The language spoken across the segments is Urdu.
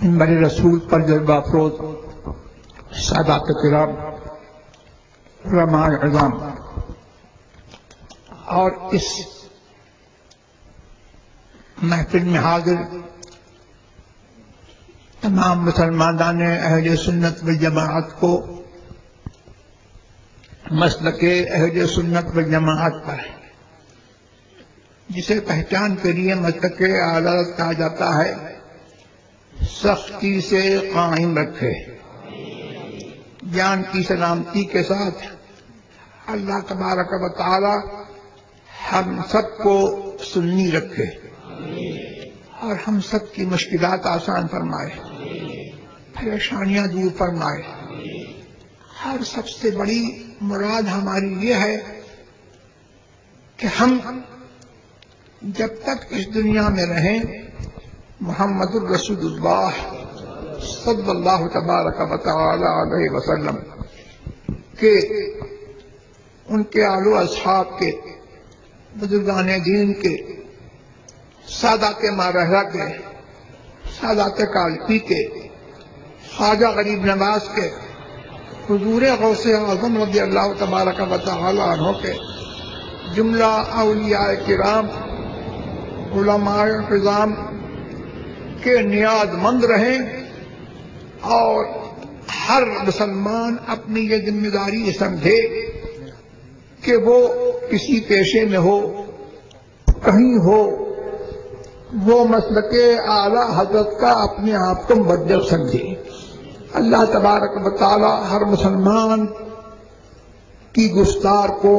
بڑے رسول پر جذبہ افروز سادات کرام علماء اعظام اور اس محفل میں حاضر تمام مسلمانان اہل سنت والجماعت کو مسلک اہل سنت والجماعت پر جسے پہچان کے لیے مسلک عدالت کہا جاتا ہے سختی سے قائم رکھے. جان کی سلامتی کے ساتھ اللہ تبارک و تعالی ہم سب کو سنی رکھے اور ہم سب کی مشکلات آسان فرمائے, پریشانیاں دور فرمائے. اور سب سے بڑی مراد ہماری یہ ہے کہ ہم جب تک اس دنیا میں رہیں محمد الرسول اللہ صلی اللہ تبارک و تعالی علیہ وسلم کے ان کے آل و اصحاب کے بزرگان دین کے سادات مارحہ کے سادات کالپی کے خواجہ غریب نواز کے حضور غوث اعظم رضی اللہ تبارک و تعالی عنہ کے جملہ اولیاء کرام علماء اعظام کے نیاز مند رہیں اور ہر مسلمان اپنی یہ ذمہ داری سمجھے کہ وہ کسی پیشے میں ہو کہیں ہو وہ مسلک اعلیٰ حضرت کا اپنے آپ کو مبدل سمجھے. اللہ تبارک و تعالی ہر مسلمان کی گفتار کو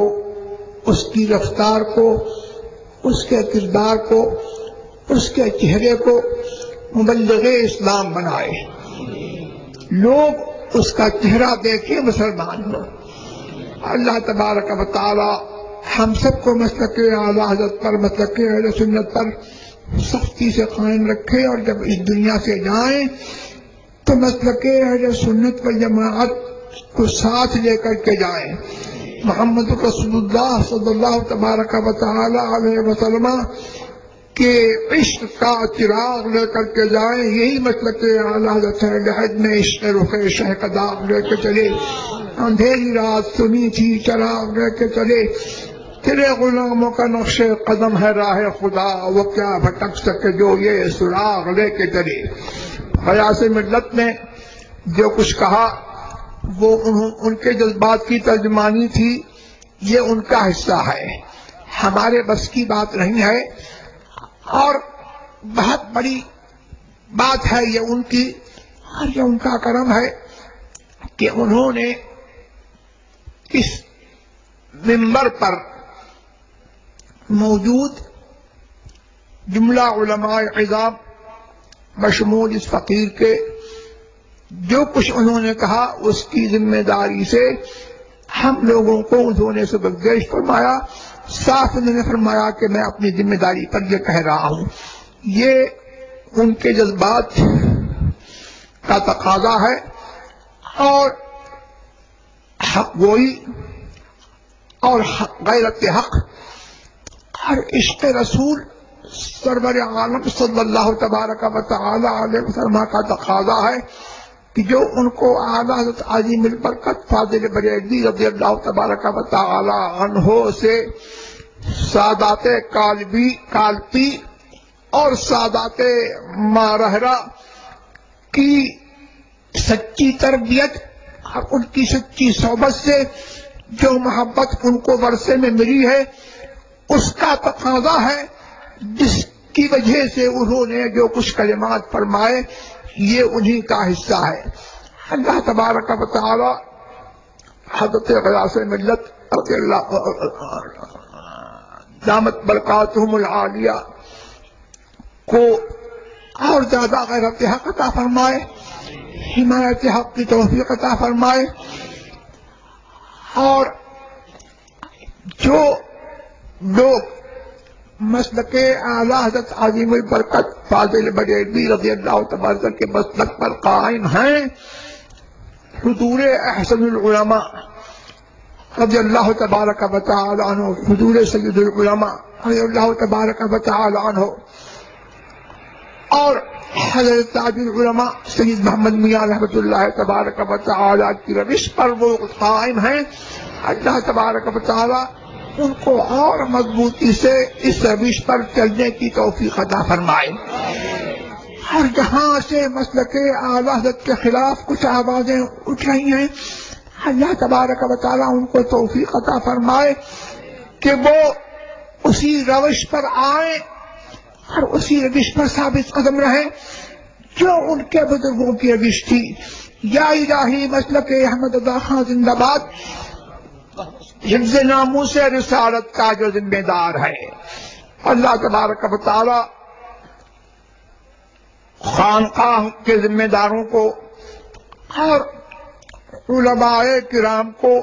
اس کی رفتار کو اس کے کردار کو اس کے چہرے کو مبلغ اسلام بنائے. لوگ اس کا چہرہ دیکھے مسلمان ہو. اللہ تبارک و تعالی ہم سب کو مسلک اعلیٰ حضرت پر مسلک اہل سنت پر سختی سے قائم رکھے اور جب اس دنیا سے جائیں تو مسلک اہل سنت والجماعت کو ساتھ لے کر کے جائیں. محمد رسول اللہ صلی اللہ تبارک و تعالی علیہ وسلم کہ عشق کا چراغ لے کر کے جائیں. یہی مسلک اعلیٰ حضرت لحد میں عشق رخ شہ کا داغ لے کے چلے. اندھیری رات سنی تھی چراغ لے کے چلے. تیرے غلاموں کا نقش قدم ہے راہ خدا وہ کیا بھٹک سکے جو یہ سراغ لے کے چلے. غیاث ملت نے جو کچھ کہا وہ ان کے جذبات کی ترجمانی تھی. یہ ان کا حصہ ہے, ہمارے بس کی بات نہیں ہے. اور بہت بڑی بات ہے یہ ان کی اور یہ ان کا کرم ہے کہ انہوں نے اس منبر پر موجود جملہ علماء اعظام بشمول اس فقیر کے جو کچھ انہوں نے کہا اس کی ذمہ داری سے ہم لوگوں کو انہوں نے سبکدیش فرمایا. صاف انہوں نے فرمایا کہ میں اپنی ذمہ داری پر یہ کہہ رہا ہوں. یہ ان کے جذبات کا تقاضا ہے اور حق گوئی اور غیرت حق اور عشق رسول سرور عالم صلی اللہ تبارک و تعالی علیہ وسلم کا تقاضا ہے کہ جو ان کو اعلیٰ حضرت عظیم البرکت فاضل بریلوی رضی اللہ تبارک و تعالی عنہ سے سادات کالپی اور سادات مارحہ کی سچی تربیت اور ان کی سچی صحبت سے جو محبت ان کو ورثے میں ملی ہے اس کا تقاضا ہے جس کی وجہ سے انہوں نے جو کچھ کلمات فرمائے یہ انہی کا حصہ ہے. اللہ تبارک و تعالی حضرت غیاث ملت رضی اللہ دامت برکاتہم العالیہ کو اور زیادہ غیرت حق عطا فرمائے, حمایت حق کی توفیق عطا فرمائے. اور جو لوگ مسلک اعلیٰ حضرت عظیم البرکت فاضل بریلوی رضی اللہ تبارک کے مسلک پر قائم ہیں حضور احسن العلماء رضی اللہ تبارک و تعالی عنہ حضور سید العلماء رضی اللہ تبارک و تعالی عنہ اور حضرت تاج العلماء سید محمد میاں رحمۃ اللہ تبارک و تعالی کی روش پر وہ قائم ہیں. اللہ تبارک و تعالی ان کو اور مضبوطی سے اس روش پر چلنے کی توفیق عطا فرمائے. اور جہاں سے مسلک اعلی حضرت کے خلاف کچھ آوازیں اٹھ رہی ہیں، اللہ تبارک و تعالی ان کو توفیق عطا فرمائے کہ وہ اسی روش پر آئیں اور اسی روش پر ثابت قدم رہیں جو ان کے بزرگوں کی روش تھی. یا الہی مسلک احمد رضا خان زندہ باد، حفظ ناموس رسالت کا جو ذمہ دار ہے. اللہ تبارک و تعالی خانقاہ کے ذمہ داروں کو اور علماء کرام کو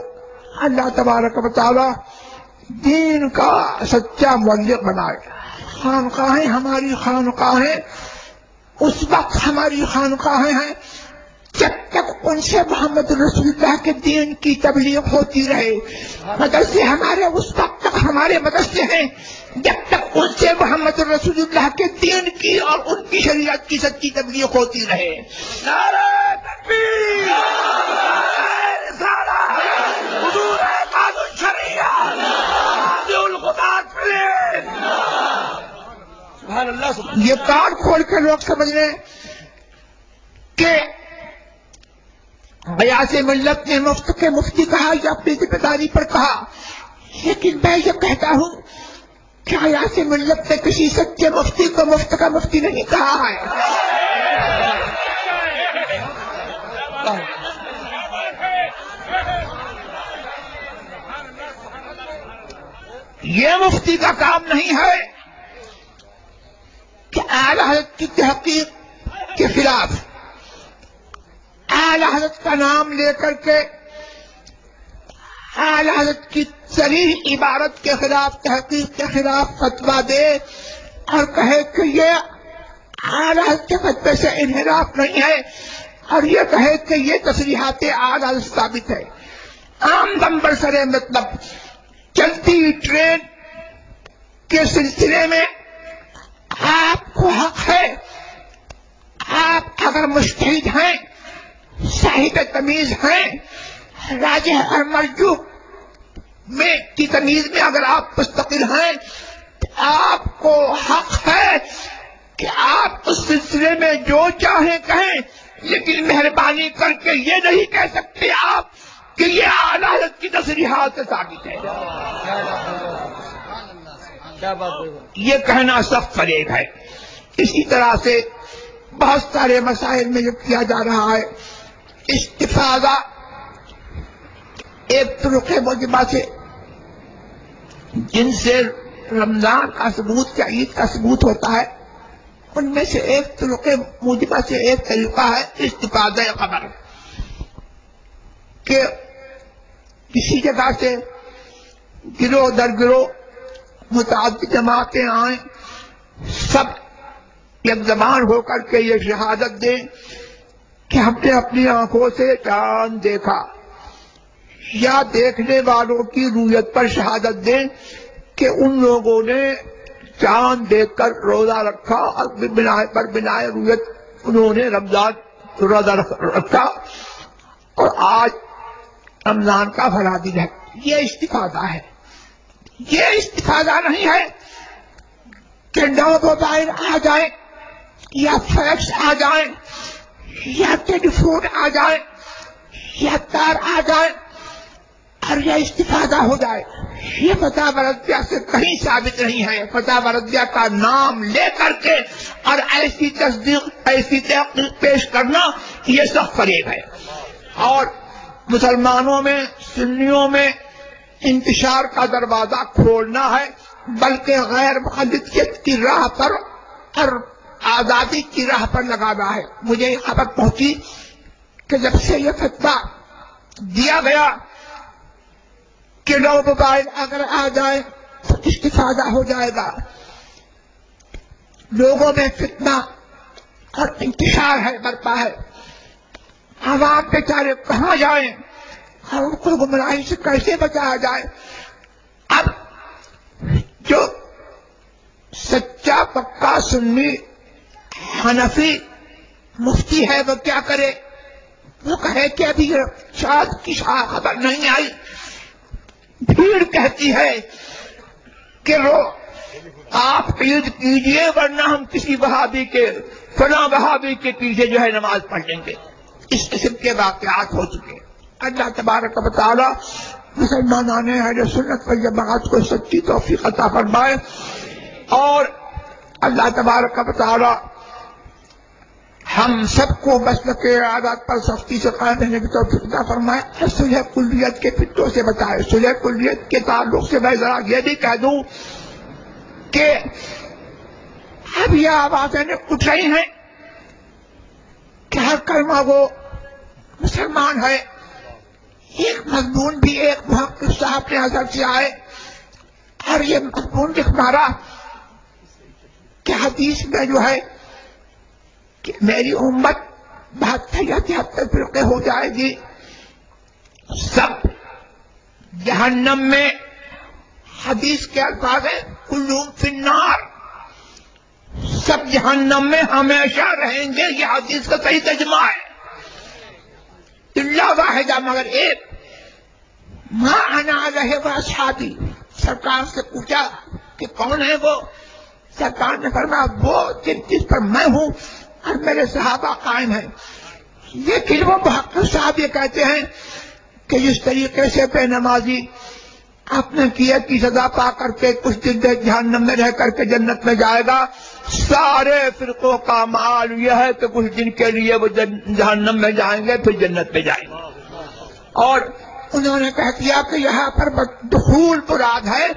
اللہ تبارک و تعالی دین کا سچا مبلغ بنائے. خانقاہیں ہماری خانقاہیں اس وقت ہماری خانقاہیں ہیں جب تک ان سے محمد رسول اللہ کے دین کی تبلیغ ہوتی رہے. مدرسے ہمارے اس وقت تک ہمارے مدرسے ہیں جب تک ان سے محمد رسول اللہ کے دین کی اور ان کی شریعت کی سچی تبلیغ ہوتی رہے. نعرہ تکبیر، نعرہ رسالت، حضور قائد الشریعہ، سبحان اللہ. یہ کان کھول کے لوگ سمجھ رہے ہیں کہ غیاث ملت نے مفت کے مفتی کہا یا اپنی ذمہ داری پر کہا، لیکن میں یہ کہتا ہوں کہ غیاث ملت نے کسی سچے مفتی کو مفت کا مفتی نہیں کہا ہے. یہ مفتی کا کام نہیں ہے کہ اعلی حضرت کی تحقیق کے خلاف، اعلی حضرت کا نام لے کر کے اعلی حضرت کی صریح عبارت کے خلاف، تحقیق کے خلاف فتویٰ دے اور کہے کہ یہ اعلی حضرت کے فتوے سے انحراف نہیں ہے، اور یہ کہے کہ یہ تصریحات اعلی حضرت ثابت ہے. عام دم برسر مطلب چلتی ٹرین کے سلسلے میں آپ کو حق ہے. آپ اگر مجتہد ہیں، صاحب تمیز ہیں، راجح اور مرجوح میں کی تمیز میں اگر آپ مستقل ہیں، تو آپ کو حق ہے کہ آپ اس سلسلے میں جو چاہیں کہیں، لیکن مہربانی کر کے یہ نہیں کہہ سکتے آپ کہ یہ اعلی حضرت کی تصریحات سے ثابت ہے. یہ کہنا سخت فریب ہے. اسی طرح سے بہت سارے مسائل میں یہ کیا جا رہا ہے. استفادہ ایک طرق موجبہ سے جن سے رمضان کا ثبوت یا عید کا ثبوت ہوتا ہے، ان میں سے ایک طرق موجبہ سے ایک طریقہ ہے استفادہ خبر، کہ کسی جگہ سے گروہ در گروہ متعدد جماعتیں آئیں، سب یک زبان ہو کر کے یہ شہادت دیں کہ ہم نے اپنی آنکھوں سے چاند دیکھا، یا دیکھنے والوں کی رویت پر شہادت دیں کہ ان لوگوں نے چاند دیکھ کر روزہ رکھا اور بنا رویت انہوں نے رمضان روزہ رکھا اور آج رمضان کا فلاں دن ہے. یہ استفادہ ہے. یہ استفادہ نہیں ہے کہ نو موبائل آ جائیں یا فیکس آ جائیں یا ٹیلی فون آ جائے یا تار آ جائے اور یہ استفادہ ہو جائے. یہ فتح وردیہ سے کہیں ثابت نہیں ہے. فتح وردیہ کا نام لے کر کے اور ایسی تصدیق، ایسی تحقیق پیش کرنا یہ سخت فریب ہے. اور مسلمانوں میں، سنیوں میں انتشار کا دروازہ کھولنا ہے، بلکہ غیر مقلدیت کی راہ پر اور آزادی کی راہ پر لگانا ہے. مجھے یہ خبر پہنچی کہ جب سے یہ فتویٰ دیا گیا کہ نو موبائل اگر آ جائے تو استفادہ ہو جائے گا، لوگوں میں فتنہ اور انتشار ہے، برپا ہے. عوام بیچارے کہاں جائیں اور ان کو گمراہی سے کیسے بچایا جائے؟ اب جو سچا پکا سنی حنفی مفتی ہے وہ کیا کرے؟ وہ کہے کہ ابھی شاد کی خبر نہیں آئی، بھیڑ کہتی ہے کہ آپ عید کیجئے ورنہ ہم کسی وہابی کے فلاں وہابی کے پیچھے جو ہے نماز پڑھ لیں گے. اس قسم کے واقعات ہو چکے. اللہ تبارک و تعالی مسلمانان اہل سنت والجماعت کو سچی توفیق عطا فرمائے، اور اللہ تبارک و تعالی ہم سب کو مسلک عادات پر سختی سے قائم رہنے کی توفیق عطا فرمائے، اور صلح کلیت کے فتنوں سے بچائے. صلح کلیت کے تعلق سے میں ذرا یہ بھی کہہ دوں کہ اب یہ آوازیں اٹھ رہی ہیں کہ ہر کلمہ وہ مسلمان ہے. ایک مضمون بھی ایک محقق صاحب کے نظر سے آئے اور یہ مضمون لکھ مارا کہ حدیث میں جو ہے کہ میری امت 72 یا 73 فرقے ہو جائے گی، سب جہنم میں. حدیث کے الفاظ ہیں کلہم فی النار، سب جہنم میں ہمیشہ رہیں گے. یہ حدیث کا صحیح ترجمہ ہے. الا واحدہ، مگر ایک. ما انا علیہ واصحابی، سرکار سے پوچھا کہ کون ہے وہ؟ سرکار نے فرمایا وہ جس پر میں ہوں اور میرے صحابہ قائم ہیں. لیکن وہ محقق صاحب یہ کہتے ہیں کہ جس طریقے سے بے نمازی اپنے کیے کی سزا پا کر کے کچھ دن جہنم میں رہ کر کے جنت میں جائے گا، سارے فرقوں کا مال یہ ہے کہ کچھ دن کے لیے وہ جہنم میں جائیں گے پھر جنت میں جائیں گے. اور انہوں نے کہہ دیا کہ یہاں پر دخول مراد ہے،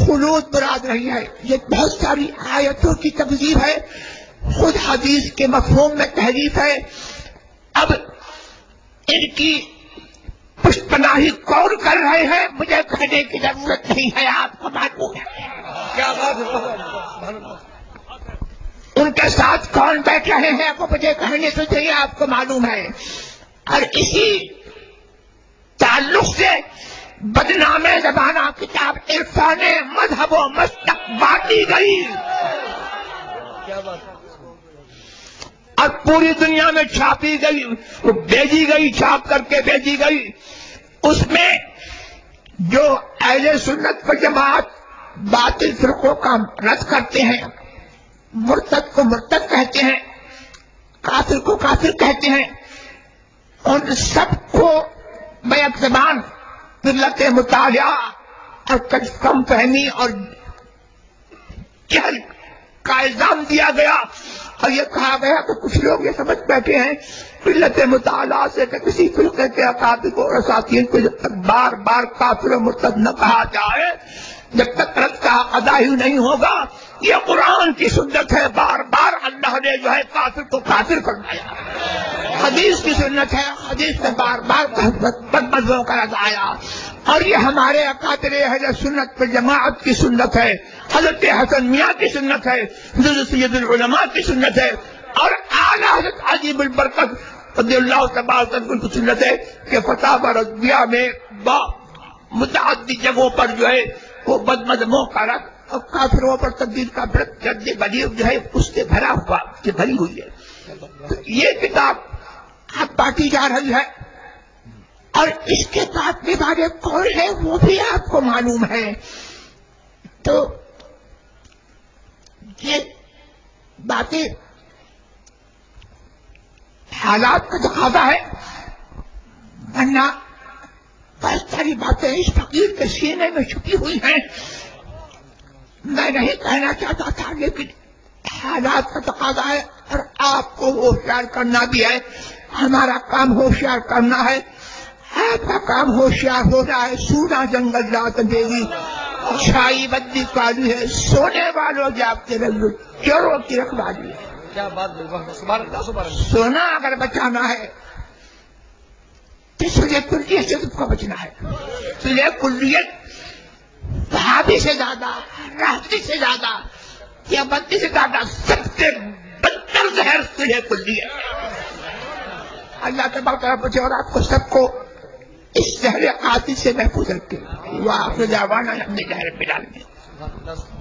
خلود مراد نہیں ہے. یہ بہت ساری آیتوں کی تکذیب ہے، خود حدیث کے مفہوم میں تحریف ہے. اب ان کی پشت پناہی کون کر رہے ہیں مجھے کہنے کی ضرورت نہیں ہے، آپ کو معلوم ہے. کیا بات ہے؟ ان کے ساتھ کون بیٹھ رہے ہیں وہ مجھے کہنے سے چاہیے، آپ کو معلوم ہے. اور اسی تعلق سے بدنام زمانہ کتاب عرفان مذہب و مستق بانٹی گئی اور پوری دنیا میں چھاپی گئی، وہ بھیجی گئی، چھاپ کر کے بھیجی گئی. اس میں جو اہل سنت و جماعت باطل فرقوں کا رد کرتے ہیں، مرتد کو مرتد کہتے ہیں، کافر کو کافر کہتے ہیں، ان سب کو بیک زبان قلت مطالعہ اور کم فہمی اور جہل کا الزام دیا گیا. اور یہ کہا گیا کہ کچھ لوگ یہ سمجھ بیٹھے ہیں قلت مطالعہ سے کہ کسی فرقے کے اکابر اور اساتین کو جب تک بار بار کافر و مرتد نہ کہا جائے، جب تک رد کا ادا ہی نہیں ہوگا. یہ قرآن کی سنت ہے، بار بار اللہ نے جو ہے کافر کو کافر فرمایا. حدیث کی سنت ہے، حدیث میں بار بار بدمزوں کا رد آیا. اور یہ ہمارے اکابر اہل سنت پر جماعت کی سنت ہے، حضرت حسن میاں کی سنت ہے، حضرت سید العلماء کی سنت ہے، اور اعلیٰ حضرت عجیب البرکت رضی اللہ تبارک عنہ کی سنت ہے کہ فتاوی رضویہ میں متعدد جگہوں پر جو ہے وہ بدمزوں کا رد اور کافروں پر تبدیل کا رد بدیع جو ہے اس سے بھرا ہوا، اس سے بھری ہوئی ہے. تو یہ کتاب اب بانٹی جا رہی ہے، اور اس کے بانٹنے والے کون ہیں وہ بھی آپ کو معلوم ہے. تو یہ باتیں حالات کا تقاضا ہے، ورنہ بہت ساری باتیں اس فقیر کے سینے میں چھپی ہوئی ہیں. میں نہیں کہنا چاہتا تھا لیکن حالات کا تقاضا ہے، اور آپ کو ہوشیار کرنا بھی ہے. ہمارا کام ہوشیار کرنا ہے، آپ کا کام ہوشیار ہو رہا ہے. سونا جنگل رات دیوی، چھائی بدی کالی ہے، سونے والوں جاگتے رہو، چوروں کی رکھوالی ہے. کیا بات، سونا اگر بچانا ہے تو سلح کلیت سے تم کو بچنا ہے. سلح کلیت صحابی سے زیادہ، راہتی سے زیادہ، یا بدی سے زیادہ سب سے بدتر زہر سلح کلیت. اللہ تبارک و تعالی اور آپ کو سب کو اس زہر قاتل سے محفوظ رکھے. وآخر دعوانا الحمدللہ رب العالمین.